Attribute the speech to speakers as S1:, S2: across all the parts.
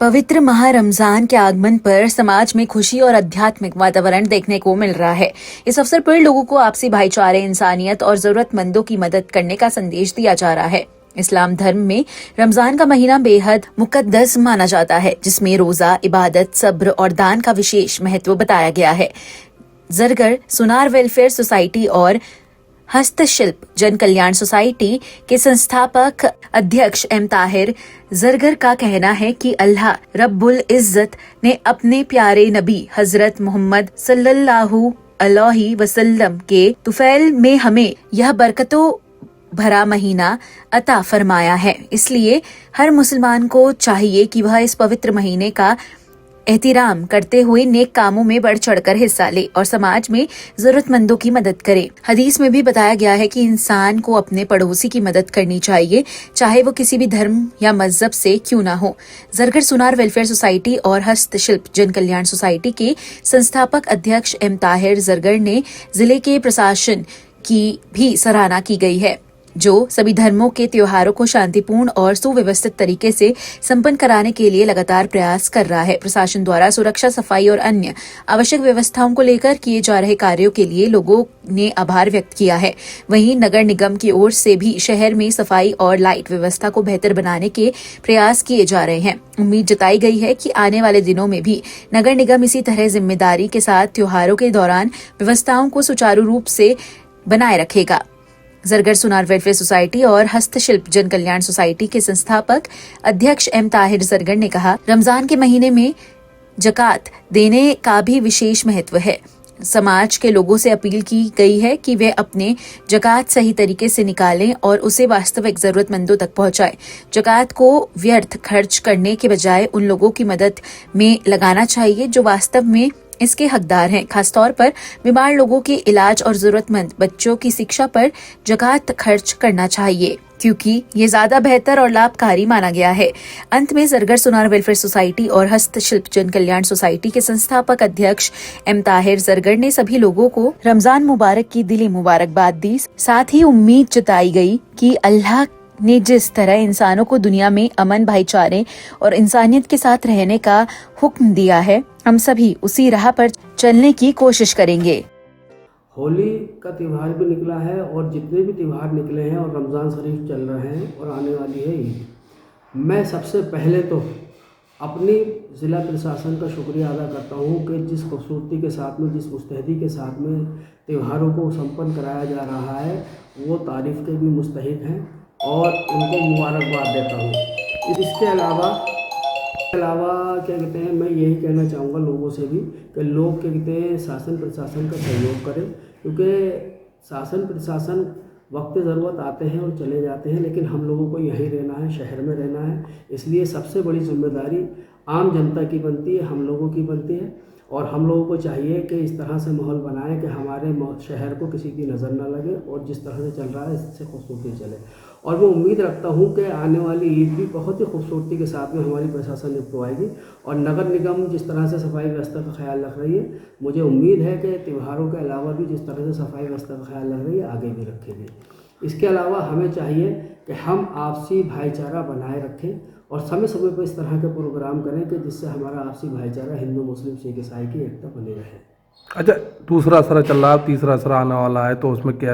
S1: पवित्र माह रमजान के आगमन पर समाज में खुशी और आध्यात्मिक वातावरण देखने को मिल रहा है। इस अवसर पर लोगों को आपसी भाईचारे, इंसानियत और जरूरतमंदों की मदद करने का संदेश दिया जा रहा है। इस्लाम धर्म में रमजान का महीना बेहद मुकद्दस माना जाता है, जिसमें रोजा, इबादत, सब्र और दान का विशेष महत्व बताया गया है। जरगर सुनार वेलफेयर सोसाइटी और हस्तशिल्प जन कल्याण सोसाइटी के संस्थापक अध्यक्ष एम ताहिर जरगर का कहना है कि अल्लाह रब्बुल इज्जत ने अपने प्यारे नबी हजरत मोहम्मद सल्लल्लाहु अलैहि वसल्लम के तुफैल में हमें यह बरकतों भरा महीना अता फरमाया है। इसलिए हर मुसलमान को चाहिए कि वह इस पवित्र महीने का एहतिराम करते हुए नेक कामों में बढ़ चढ़कर हिस्सा ले और समाज में जरूरतमंदों की मदद करे। हदीस में भी बताया गया है कि इंसान को अपने पड़ोसी की मदद करनी चाहिए, चाहे वो किसी भी धर्म या मजहब से क्यों ना हो। जरगर सुनार वेलफेयर सोसाइटी और हस्तशिल्प जन कल्याण सोसाइटी के संस्थापक अध्यक्ष एम ताहिर जरगर ने जिले के प्रशासन की भी सराहना की गई है, जो सभी धर्मों के त्योहारों को शांतिपूर्ण और सुव्यवस्थित तरीके से संपन्न कराने के लिए लगातार प्रयास कर रहा है। प्रशासन द्वारा सुरक्षा, सफाई और अन्य आवश्यक व्यवस्थाओं को लेकर किए जा रहे कार्यों के लिए लोगों ने आभार व्यक्त किया है। वहीं नगर निगम की ओर से भी शहर में सफाई और लाइट व्यवस्था को बेहतर बनाने के प्रयास किए जा रहे हैं। उम्मीद जताई गई है कि आने वाले दिनों में भी नगर निगम इसी तरह जिम्मेदारी के साथ त्योहारों के दौरान व्यवस्थाओं को सुचारू रूप से बनाए रखेगा। जरगर सुनार वेलफेयर सोसाइटी और हस्तशिल्प जन कल्याण सोसाइटी के संस्थापक अध्यक्ष एम ताहिर जरगर ने कहा, रमजान के महीने में जकात देने का भी विशेष महत्व है। समाज के लोगों से अपील की गई है कि वे अपने जकात सही तरीके से निकालें और उसे वास्तविक जरूरतमंदों तक पहुंचाएं। जकात को व्यर्थ खर्च करने के बजाय उन लोगों की मदद में लगाना चाहिए जो वास्तव में इसके हकदार हैं। खासतौर पर बीमार लोगों के इलाज और जरूरतमंद बच्चों की शिक्षा पर जकात खर्च करना चाहिए, क्योंकि ये ज्यादा बेहतर और लाभकारी माना गया है। अंत में जरगर सुनार वेलफेयर सोसाइटी और हस्तशिल्प जन कल्याण सोसाइटी के संस्थापक अध्यक्ष एम ताहिर जरगर ने सभी लोगों को रमजान मुबारक की दिली मुबारकबाद दी। साथ ही उम्मीद जताई गई कि अल्लाह ने जिस तरह इंसानों को दुनिया में अमन, भाईचारे और इंसानियत के साथ रहने का हुक्म दिया है, हम सभी उसी राह पर चलने की कोशिश करेंगे।
S2: होली का त्यौहार भी निकला है और जितने भी त्यौहार निकले हैं और रमज़ान शरीफ चल रहे हैं और आने वाली है ईद। मैं सबसे पहले तो अपनी ज़िला प्रशासन का शुक्रिया अदा करता हूँ कि जिस खूबसूरती के साथ में, जिस मुस्तैदी के साथ में त्योहारों को संपन्न कराया जा रहा है, वो तारीफ़ के भी मुस्तहिक हैं और उनको मुबारकबाद देता हूँ। इसके अलावा क्या कहते हैं, मैं यही कहना चाहूँगा लोगों से भी कि लोग क्या कहते हैं शासन प्रशासन का सहयोग करें, क्योंकि शासन प्रशासन वक्त ज़रूरत आते हैं और चले जाते हैं, लेकिन हम लोगों को यहीं रहना है, शहर में रहना है। इसलिए सबसे बड़ी जिम्मेदारी आम जनता की बनती है, हम लोगों की बनती है और हम लोगों को चाहिए कि इस तरह से माहौल बनाएं कि हमारे शहर को किसी की नज़र ना लगे और जिस तरह से चल रहा है इससे खूबसूरती चले। और मैं उम्मीद रखता हूं कि आने वाली ईद भी बहुत ही खूबसूरती के साथ में हमारी प्रशासन निपटवाएगी और नगर निगम जिस तरह से सफाई व्यवस्था का ख्याल रख रही है, मुझे उम्मीद है कि त्योहारों के अलावा भी जिस तरह से सफाई व्यवस्था का ख्याल रख रही है आगे भी रखेगी। इसके अलावा हमें चाहिए कि हम आपसी भाईचारा बनाए रखें और समय समय पर इस तरह के प्रोग्राम करें कि जिससे हमारा आपसी भाईचारा हिंदू, मुस्लिम, सिख, ईसाई की एकता बनी रहे।
S3: अच्छा, दूसरा असरा चल रहा है, तीसरा असरा आने वाला है, तो उसमें क्या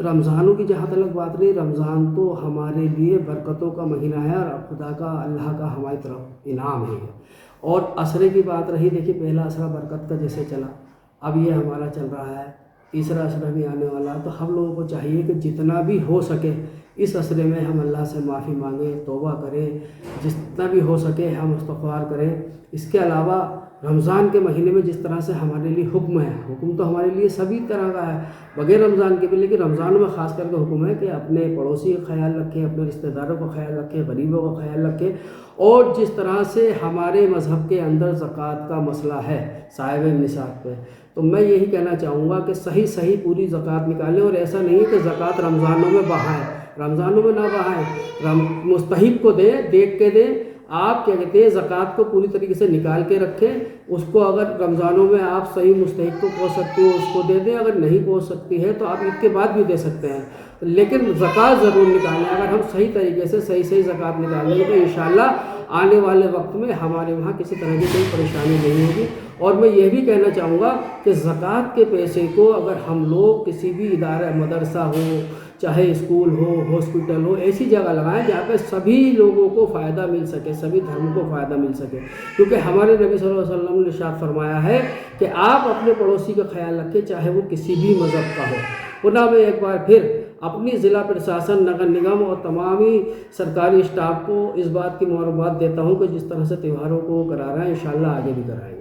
S2: रमज़ानों की जहाँ तक बात रही, रमज़ान तो हमारे लिए बरकतों का महीना है और खुदा का, अल्लाह का हमारी तरफ इनाम है। और असरे की बात रही, देखिए पहला असरा बरकत का जैसे चला, अब ये हमारा चल रहा है, तीसरा असरा भी आने वाला है। तो हम लोगों को चाहिए कि जितना भी हो सके इस असरे में हम अल्लाह से माफ़ी मांगें, तौबा करें, जितना भी हो सके हम इस्तग़फ़ार करें। इसके अलावा रमज़ान के महीने में जिस तरह से हमारे लिए हुक्म है, हुक्म तो हमारे लिए सभी तरह का है बगैर रमज़ान के भी, लेकिन रमज़ान में ख़ास करके हुक्म है कि अपने पड़ोसी का ख्याल रखें, अपने रिश्तेदारों का ख्याल रखें, गरीबों का ख्याल रखें। और जिस तरह से हमारे मज़हब के अंदर ज़कात का मसला है साहिब निसाब पे, तो मैं यही कहना चाहूँगा कि सही पूरी ज़कात निकालें। और ऐसा नहीं है कि ज़कात रमज़ानों में बहाएँ, रमज़ानों में ना बहाएँ, मुस्तहिक को दें, देख के दें। आप क्या कहते हैं ज़कात को पूरी तरीके से निकाल के रखें। उसको अगर रमज़ानों में आप सही मुस्तहिक को पहुँच सकते हो उसको दे दें, अगर नहीं पहुँच सकती है तो आप ईद के बाद भी दे सकते हैं, लेकिन ज़कात ज़रूर निकालें। अगर हम सही तरीके से सही ज़कात निकालेंगे तो इंशाअल्लाह आने वाले वक्त में हमारे वहाँ किसी तरह की कोई परेशानी नहीं होगी। और मैं ये भी कहना चाहूँगा कि ज़कात के पैसे को अगर हम लोग किसी भी इदारा, मदरसा हो, चाहे स्कूल हो, हॉस्पिटल हो, ऐसी जगह लगाएं जहाँ पे सभी लोगों को फ़ायदा मिल सके, सभी धर्म को फ़ायदा मिल सके। क्योंकि हमारे नबी सल्लल्लाहु अलैहि वसल्लम ने इरशाद फरमाया है कि आप अपने पड़ोसी का ख्याल रखें, चाहे वो किसी भी मज़हब का हो। पुनः मैं एक बार फिर अपनी ज़िला प्रशासन, नगर निगम और तमामी सरकारी स्टाफ को इस बात की मुबारकबाद देता हूँ कि जिस तरह से त्योहारों को करा रहे हैं, इंशाअल्लाह आगे भी कराएंगे।